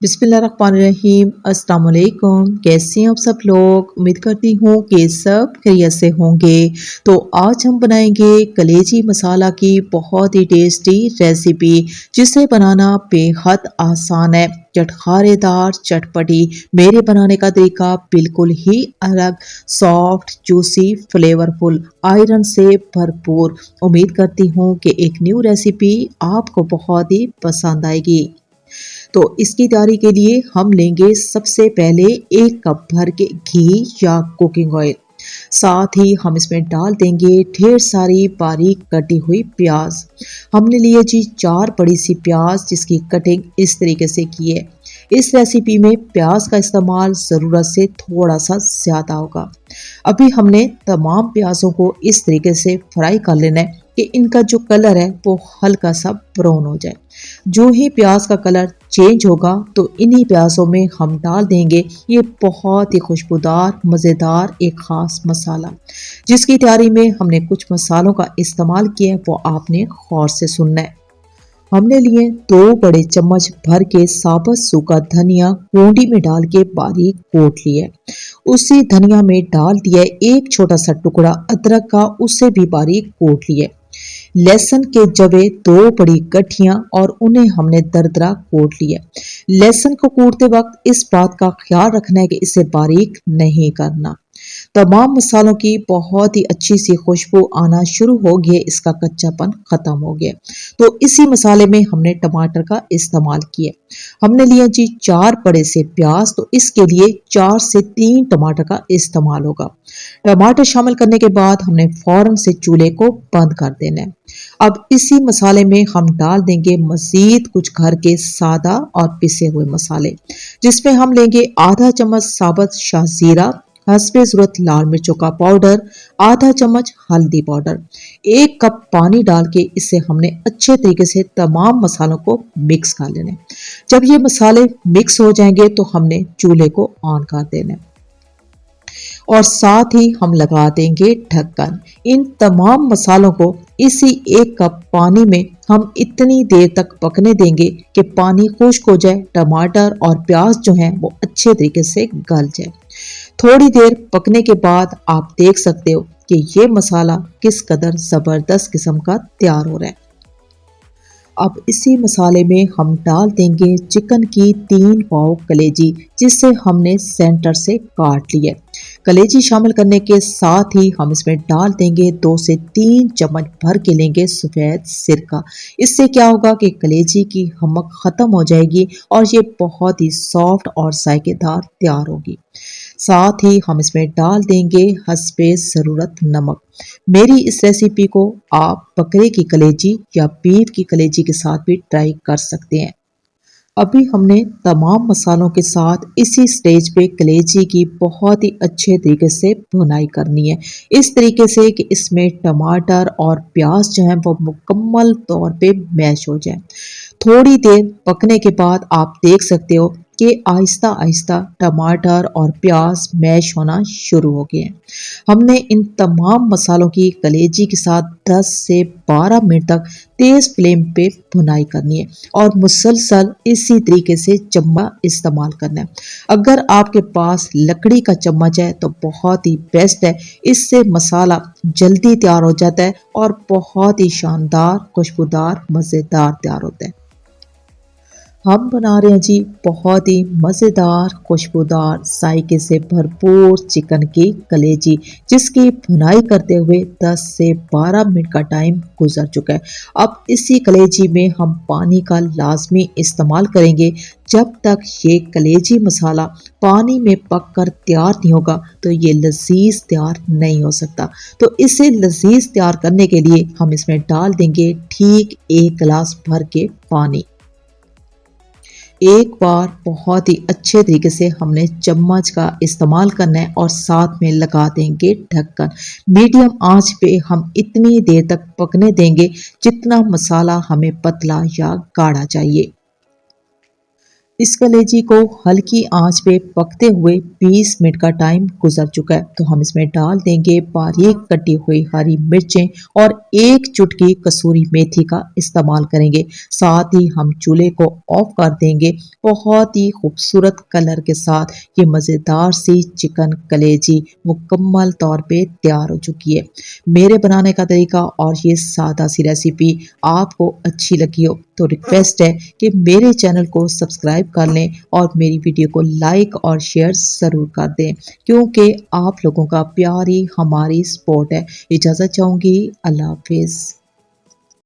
बिस्मिल्लाहिर्रहमानिर्रहीम। अस्सलाम वालेकुम। कैसे हैं आप सब लोग? उम्मीद करती हूँ कि सब खैरियत से होंगे। तो आज हम बनाएंगे कलेजी मसाला की बहुत ही टेस्टी रेसिपी, जिसे बनाना बेहद आसान है। चटखारेदार चटपटी। मेरे बनाने का तरीका बिल्कुल ही अलग, सॉफ्ट जूसी फ्लेवरफुल, आयरन से भरपूर। उम्मीद करती हूँ कि एक न्यू रेसिपी आपको बहुत ही पसंद आएगी। तो इसकी तैयारी के लिए हम लेंगे सबसे पहले 1 कप भर के घी या कुकिंग ऑयल। साथ ही हम इसमें डाल देंगे ढेर सारी बारीक कटी हुई प्याज। हमने लिए जी 4 बड़ी सी प्याज, जिसकी कटिंग इस तरीके से की है। इस रेसिपी में प्याज का इस्तेमाल ज़रूरत से थोड़ा सा ज़्यादा होगा। अभी हमने तमाम प्याज़ों को इस तरीके से फ्राई कर लेना है कि इनका जो कलर है वो हल्का सा ब्राउन हो जाए। जो ही प्याज का कलर चेंज होगा तो इन्हीं प्याज़ों में हम डाल देंगे ये बहुत ही खुशबूदार मज़ेदार एक ख़ास मसाला, जिसकी तैयारी में हमने कुछ मसालों का इस्तेमाल किया है, वो आपने गौर से सुनना है। हमने लिए 2 बड़े चम्मच भर के साबुत सूखा धनिया, कोंडी में डाल के बारीक कूट लिया। उसी धनिया में डाल दिया एक छोटा सा टुकड़ा अदरक का, उसे भी बारीक कूट लिया। लहसुन के जवे 2 बड़ी गठियां और उन्हें हमने दरदरा कूट लिया। लहसुन को कूटते वक्त इस बात का ख्याल रखना है कि इसे बारीक नहीं करना। तमाम मसालों की बहुत ही अच्छी सी खुशबू आना शुरू हो गई, इसका कच्चापन खत्म हो गया। तो इसी मसाले में हमने टमाटर का इस्तेमाल किया। हमने लिया जी 4 बड़े से प्याज, तो इसके लिए 4 से 3 टमाटर का इस्तेमाल होगा। टमाटर शामिल करने के बाद हमने फौरन से चूल्हे को बंद कर देना है। अब इसी मसाले में हम डाल देंगे मजीद कुछ घर के सादा और पिसे हुए मसाले, जिसमें हम लेंगे आधा चम्मच साबुत शाहजीरा, हस्बे ज़रूरत लाल मिर्चों का पाउडर, आधा चम्मच हल्दी पाउडर। 1 कप पानी डाल के इसे हमने अच्छे तरीके से तमाम मसालों को मिक्स कर लेना है। जब ये मसाले मिक्स हो जाएंगे तो हमने चूल्हे को ऑन कर देना है और साथ ही हम लगा देंगे ढक्कन। इन तमाम मसालों को इसी 1 कप पानी में हम इतनी देर तक पकने देंगे कि पानी खुश्क हो जाए, टमाटर और प्याज जो हैं वो अच्छे तरीके से गल जाए। थोड़ी देर पकने के बाद आप देख सकते हो कि ये मसाला किस कदर ज़बरदस्त किस्म का तैयार हो रहा है। अब इसी मसाले में हम डाल देंगे चिकन की 3 पाव कलेजी, जिसे हमने सेंटर से काट लिया। कलेजी शामिल करने के साथ ही हम इसमें डाल देंगे 2 से 3 चम्मच भर के लेंगे सफ़ेद सिरका। इससे क्या होगा कि कलेजी की हमक ख़त्म हो जाएगी और ये बहुत ही सॉफ्ट और जायकेदार तैयार होगी। साथ ही हम इसमें डाल देंगे हस्बे ज़रूरत नमक। मेरी इस रेसिपी को आप बकरे की कलेजी या बीफ की कलेजी के साथ भी ट्राई कर सकते हैं। अभी हमने तमाम मसालों के साथ इसी स्टेज पे कलेजी की बहुत ही अच्छे तरीके से भुनाई करनी है, इस तरीके से कि इसमें टमाटर और प्याज जो है वो मुकम्मल तौर पे मैश हो जाए। थोड़ी देर पकने के बाद आप देख सकते हो कि आहिस्ता आहिस्ता टमाटर और प्याज मैश होना शुरू हो गए हैं। हमने इन तमाम मसालों की कलेजी के साथ 10 से 12 मिनट तक तेज़ फ्लेम पे भुनाई करनी है और मुसलसल इसी तरीके से चम्मच इस्तेमाल करना है। अगर आपके पास लकड़ी का चम्मच है तो बहुत ही बेस्ट है, इससे मसाला जल्दी तैयार हो जाता है और बहुत ही शानदार खुशबूदार मज़ेदार तैयार होता है। हम बना रहे हैं जी बहुत ही मज़ेदार खुशबूदार जायके से भरपूर चिकन की कलेजी, जिसकी भुनाई करते हुए 10 से 12 मिनट का टाइम गुजर चुका है। अब इसी कलेजी में हम पानी का लाजमी इस्तेमाल करेंगे। जब तक ये कलेजी मसाला पानी में पक कर तैयार नहीं होगा तो ये लजीज तैयार नहीं हो सकता। तो इसे लजीज तैयार करने के लिए हम इसमें डाल देंगे ठीक 1 गिलास भर के पानी। एक बार बहुत ही अच्छे तरीके से हमने चम्मच का इस्तेमाल करना है और साथ में लगा देंगे ढक्कन। मीडियम आंच पे हम इतनी देर तक पकने देंगे जितना मसाला हमें पतला या गाढ़ा चाहिए। इस कलेजी को हल्की आंच पे पकते हुए 20 मिनट का टाइम गुजर चुका है, तो हम इसमें डाल देंगे बारीक कटी हुई हरी मिर्चें और एक चुटकी कसूरी मेथी का इस्तेमाल करेंगे। साथ ही हम चूल्हे को ऑफ कर देंगे। बहुत ही खूबसूरत कलर के साथ ये मज़ेदार सी चिकन कलेजी मुकम्मल तौर पे तैयार हो चुकी है। मेरे बनाने का तरीका और ये सादा सी रेसिपी आपको अच्छी लगी हो तो रिक्वेस्ट है कि मेरे चैनल को सब्सक्राइब कर लें और मेरी वीडियो को लाइक और शेयर ज़रूर कर दें, क्योंकि आप लोगों का प्यार ही हमारी सपोर्ट है। इजाज़त चाहूँगी। अल्लाह हाफिज़।